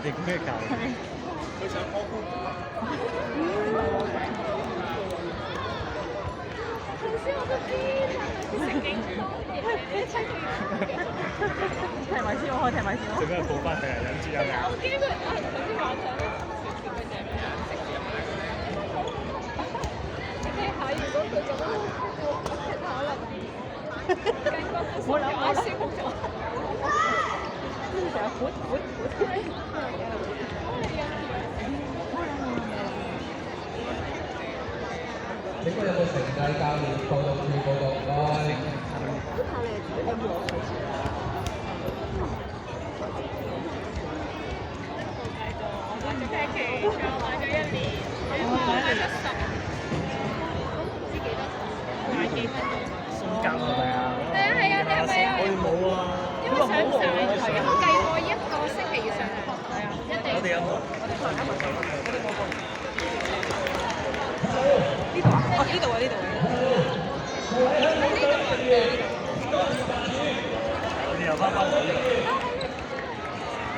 影咩教？佢想摸姑婆。頭先我都知，佢食勁多嘢，出提埋先，我可以提埋先。做咩報翻佢啊？忍住啊！我驚佢頭先話想咧，佢就係咩食嘢。你睇下，如果佢做得好好，其實可能感覺冇諗我消耗咗。成日活。請問有冇城際教練報道處報道唔該？我買咗 package，我買咗1年，我買咗10，唔知幾多萬幾蚊送夾係咪啊？係啊，你係咪啊？我哋冇啊。因為上晒，計我1個星期要上課，係啊，一定。我哋有冇？呢度啊？哦，呢度啊，呢度啊。我哋又翻返嚟。